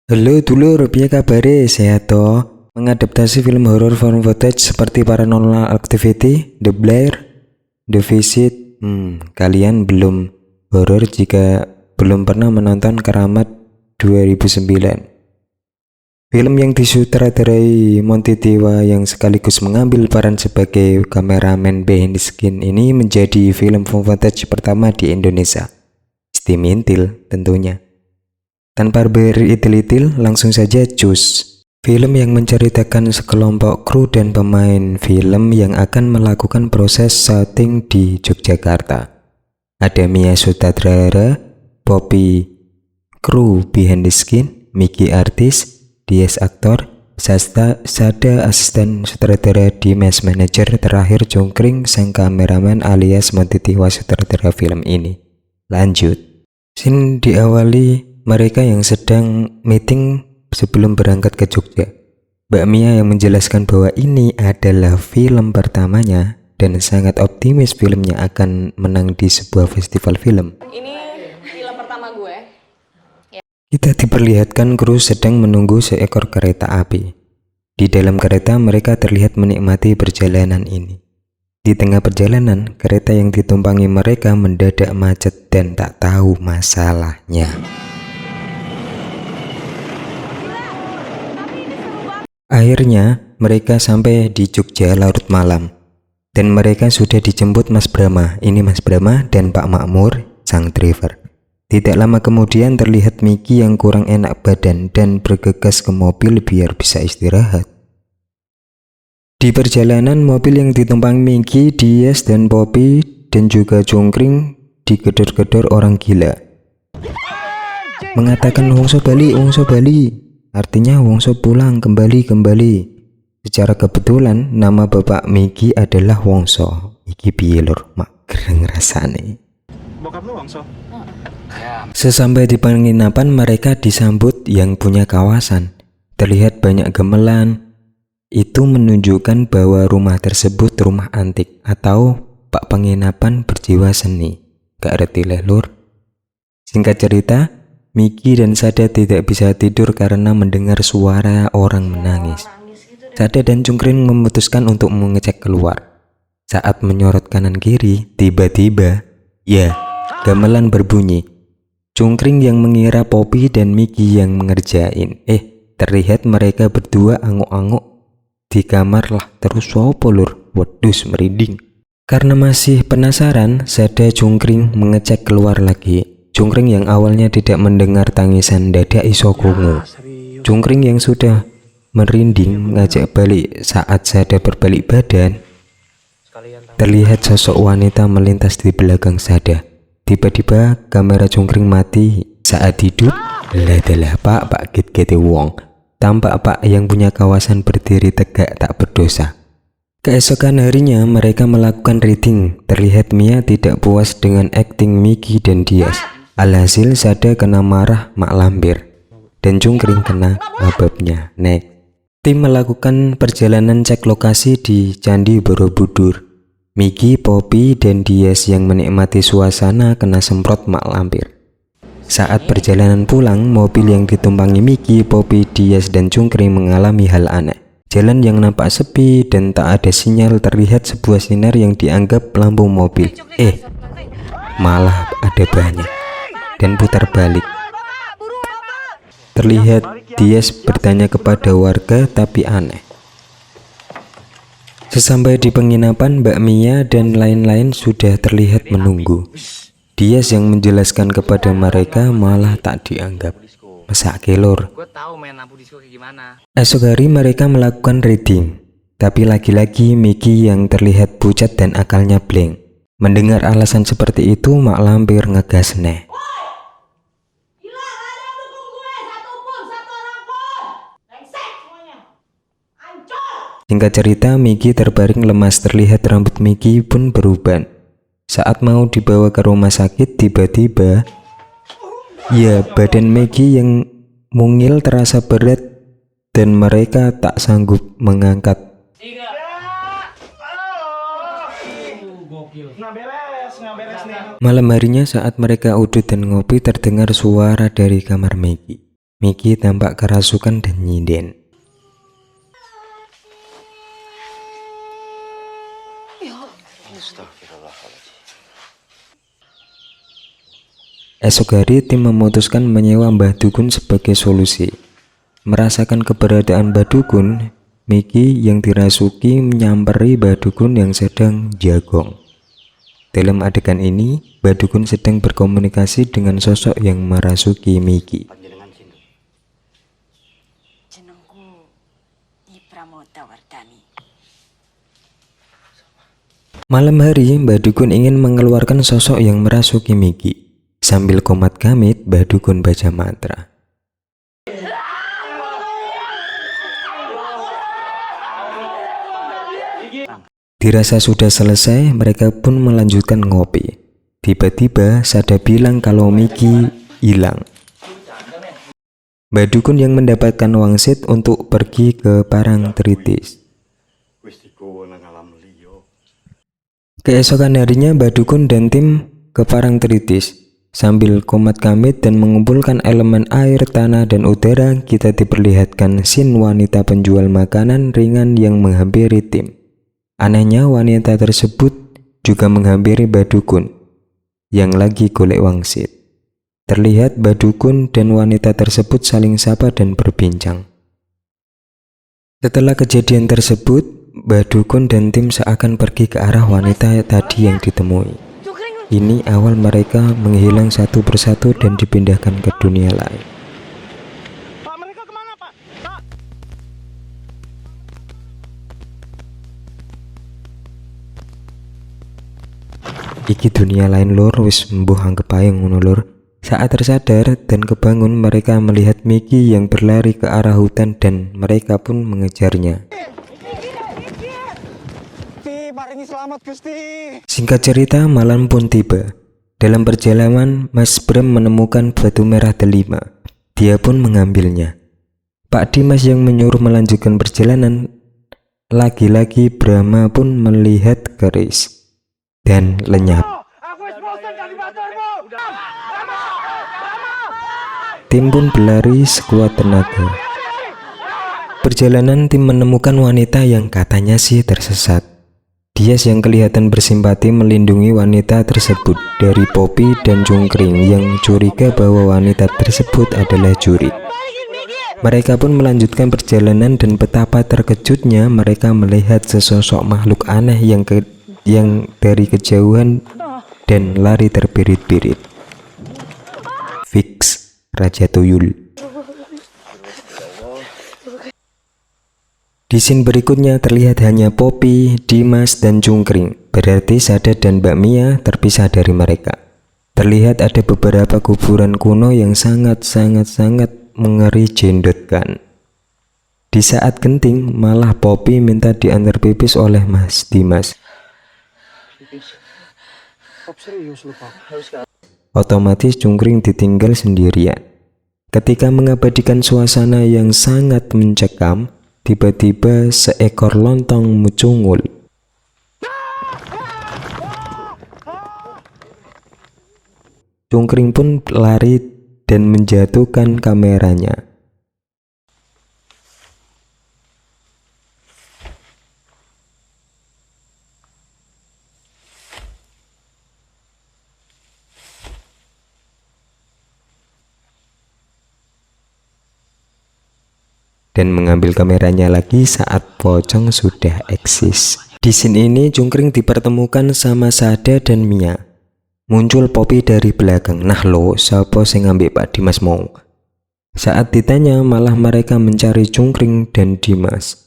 Halo dulur, piye kabare? Sehat toh? Mengadaptasi film horor found footage seperti Paranormal Activity, The Blair, The Visit. Kalian belum horor jika belum pernah menonton Keramat 2009. Film yang disutradarai Monty Tiwa yang sekaligus mengambil peran sebagai kameramen behind the scene ini menjadi film found footage pertama di Indonesia. Istimintil tentunya. Tanpa beritil-itil, langsung saja cus. Film yang menceritakan sekelompok kru dan pemain film yang akan melakukan proses syuting di Yogyakarta. Ada Mia sutradara, Poppy kru behind the scene, Miki artis, Dias aktor, Sada asisten sutradara, Dimas manajer, terakhir Jongkring sang kameramen alias Monty Tiwa sutradara film ini. Lanjut. Scene diawali mereka yang sedang meeting sebelum berangkat ke Jogja. Mbak Mia yang menjelaskan bahwa ini adalah film pertamanya dan sangat optimis filmnya akan menang di sebuah festival film. Ini film pertama gue. Kita diperlihatkan kru sedang menunggu seekor kereta api. Di dalam kereta mereka terlihat menikmati perjalanan ini. Di tengah perjalanan, kereta yang ditumpangi mereka mendadak macet dan tak tahu masalahnya. Akhirnya, mereka sampai di Jogja larut malam. Dan mereka sudah dijemput Mas Brahma, ini Mas Brahma dan Pak Makmur, sang driver. Tidak lama kemudian terlihat Miki yang kurang enak badan dan bergegas ke mobil biar bisa istirahat. Di perjalanan, mobil yang ditumpangi Miki, Dias, dan Poppy, dan juga Jongkring digedor-gedor orang gila. Mengatakan wongso Bali, wongso Bali. Artinya Wongso pulang, kembali. Secara kebetulan nama bapak Miki adalah Wongso. Iki piye lur, mak gereng rasane. Bokap lu Wongso? Sesampai di penginapan mereka disambut yang punya kawasan. Terlihat banyak gamelan. Itu menunjukkan bahwa rumah tersebut rumah antik atau pak penginapan berjiwa seni. Gak reti leh lur. Singkat cerita, Miki dan Sada tidak bisa tidur karena mendengar suara orang menangis. Sada dan Jongkring memutuskan untuk mengecek keluar. Saat menyorot kanan kiri, tiba-tiba, ya, gamelan berbunyi. Jongkring yang mengira Poppy dan Miki yang mengerjain. Terlihat mereka berdua anguk-anguk di kamar lah terus sopo lur. Wedus merinding. Karena masih penasaran, Sada Jongkring mengecek keluar lagi. Jongkring yang awalnya tidak mendengar tangisan dadak iso krungu. Jongkring yang sudah merinding ngajak balik. Saat Sada berbalik badan, terlihat sosok wanita melintas di belakang Sada. Tiba-tiba kamera Jongkring mati. Saat hidup, adalah pak git wong. Tampak pak yang punya kawasan berdiri tegak tak berdosa. Keesokan harinya mereka melakukan reading. Terlihat Mia tidak puas dengan akting Miki dan Dias. Alhasil Sada kena marah mak lampir dan Jongkring kena ababnya. Tim melakukan perjalanan cek lokasi di Candi Borobudur. Miki, Poppy, dan Dias yang menikmati suasana kena semprot mak lampir. Saat perjalanan pulang, mobil yang ditumpangi Miki, Poppy, Dias, dan Jongkring mengalami hal aneh. Jalan yang nampak sepi dan tak ada sinyal. Terlihat sebuah sinar yang dianggap lampu mobil. Malah ada banyak. Dan putar balik. Terlihat Dias bertanya kepada warga tapi aneh. Sesampai di penginapan, Mbak Mia dan lain-lain sudah terlihat menunggu. Dias yang menjelaskan kepada mereka malah tak dianggap. Masa kelor. Esok hari mereka melakukan reading. Tapi lagi-lagi Miki yang terlihat pucat dan akalnya blank. Mendengar alasan seperti itu, mak lampir ngegas neh. Singkat cerita, Miki terbaring lemas. Terlihat rambut Miki pun beruban. Saat mau dibawa ke rumah sakit, tiba-tiba, ya, badan Miki yang mungil terasa berat dan mereka tak sanggup mengangkat. Malam harinya saat mereka udut dan ngopi, terdengar suara dari kamar Miki. Miki tampak kerasukan dan nyinden. Esok hari tim memutuskan menyewa Mbah Dukun sebagai solusi. Merasakan keberadaan Mbah Dukun, Miki yang dirasuki menyamperi Mbah Dukun yang sedang jagong. Dalam adegan ini, Mbah Dukun sedang berkomunikasi dengan sosok yang merasuki Miki. Jenengku Nyi Pramodawardhani. Malam hari, Mbah Dukun ingin mengeluarkan sosok yang merasuki Miki. Sambil komat kamit, Mbah Dukun baca mantra. Dirasa sudah selesai, mereka pun melanjutkan ngopi. Tiba-tiba Sada bilang kalau Miki hilang. Mbah Dukun yang mendapatkan wangsit untuk pergi ke Parangtritis. Keesokan harinya Mbah Dukun dan tim ke Parangtritis. Sambil komat kamit dan mengumpulkan elemen air, tanah, dan udara, kita diperlihatkan scene wanita penjual makanan ringan yang menghampiri tim. Anehnya wanita tersebut juga menghampiri Mbah Dukun yang lagi golek wangsit. Terlihat Mbah Dukun dan wanita tersebut saling sapa dan berbincang. Setelah kejadian tersebut, Mbah Dukun dan tim seakan pergi ke arah wanita tadi yang ditemui. Ini awal mereka menghilang satu persatu dan dipindahkan ke dunia lain. Pak, mereka kemana, Pak? Pak! Iki dunia lain lur, wis mbuh anggap ae ngono lur. Saat tersadar dan kebangun, mereka melihat Miki yang berlari ke arah hutan dan mereka pun mengejarnya. Gusti, paringi selamat Gusti. Singkat cerita, malam pun tiba. Dalam perjalanan, Mas Bram menemukan batu merah delima. Dia pun mengambilnya. Pak Dimas yang menyuruh melanjutkan perjalanan. Lagi-lagi Brahma pun melihat keris dan lenyap. Tim pun berlari sekuat tenaga. Perjalanan tim menemukan wanita yang katanya sih tersesat. Dias yang kelihatan bersimpati melindungi wanita tersebut dari Poppy dan Cungkring yang curiga bahwa wanita tersebut adalah Jurit. Mereka pun melanjutkan perjalanan dan betapa terkejutnya mereka melihat sesosok makhluk aneh yang dari kejauhan dan lari terbirit-birit. Fix Raja Tuyul. Di scene berikutnya terlihat hanya Poppy, Dimas, dan Cungkring. Berarti Sada dan Mbak Mia terpisah dari mereka. Terlihat ada beberapa kuburan kuno yang sangat mengeri jendotkan. Di saat genting, malah Poppy minta diantar pipis oleh Mas Dimas. Otomatis Cungkring ditinggal sendirian. Ketika mengabadikan suasana yang sangat mencekam, tiba-tiba seekor lontong mucungul. Cungkring pun lari dan menjatuhkan kameranya. Dan mengambil kameranya lagi saat pocong sudah eksis. Di scene ini Cungkring dipertemukan sama Sada dan Mia. Muncul Poppy dari belakang. Nah lo, siapa sing ngambil Pak Dimas mau? Saat ditanya malah mereka mencari Cungkring dan Dimas.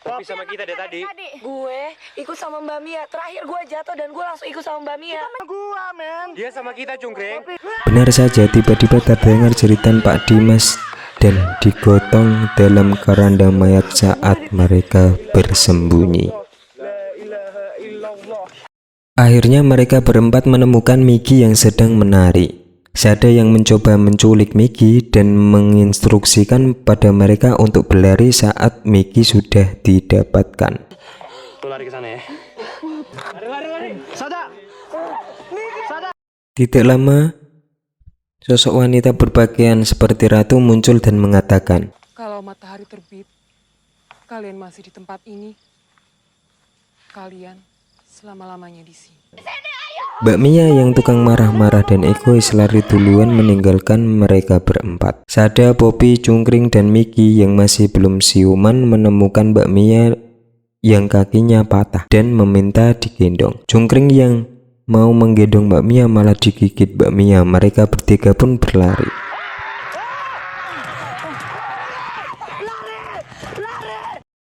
Poppy sama kita deh tadi. Gue ikut sama Mbak Mia. Terakhir gue jatuh dan gue langsung ikut sama Mbak Mia. Gua, men. Dia sama kita, Cungkring. Benar saja, tiba-tiba terdengar jeritan Pak Dimas dan digotong dalam keranda mayat saat mereka bersembunyi. Akhirnya mereka berempat menemukan Miki yang sedang menari. Sada yang mencoba menculik Miki dan menginstruksikan pada mereka untuk berlari saat Miki sudah didapatkan. Lu lari ke sana ya. Lari. Sada. Tidak lama, Sosok wanita berpakaian seperti ratu muncul dan mengatakan, Kalau matahari terbit, kalian masih di tempat ini. Kalian selama-lamanya di sini. Mbak Mia yang tukang marah-marah dan egois lari duluan meninggalkan mereka berempat. Sada, Poppy, Cungkring, dan Miki yang masih belum siuman menemukan Mbak Mia yang kakinya patah dan meminta digendong. Cungkring yang mau menggendong Mbak Mia malah digigit Mbak Mia. Mereka bertiga pun berlari.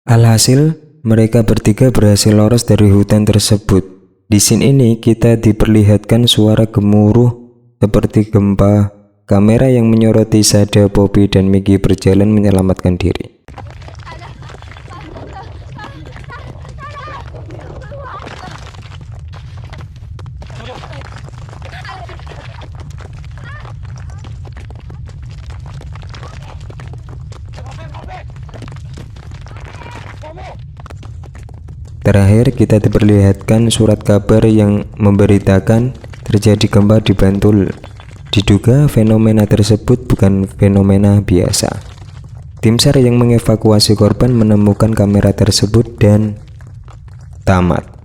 Alhasil, mereka bertiga berhasil lolos dari hutan tersebut. Di scene ini kita diperlihatkan suara gemuruh seperti gempa. Kamera yang menyoroti Sada, Poppy, dan Miki berjalan menyelamatkan diri. Terakhir kita diperlihatkan surat kabar yang memberitakan terjadi gempa di Bantul. Diduga fenomena tersebut bukan fenomena biasa. Tim SAR yang mengevakuasi korban menemukan kamera tersebut dan tamat.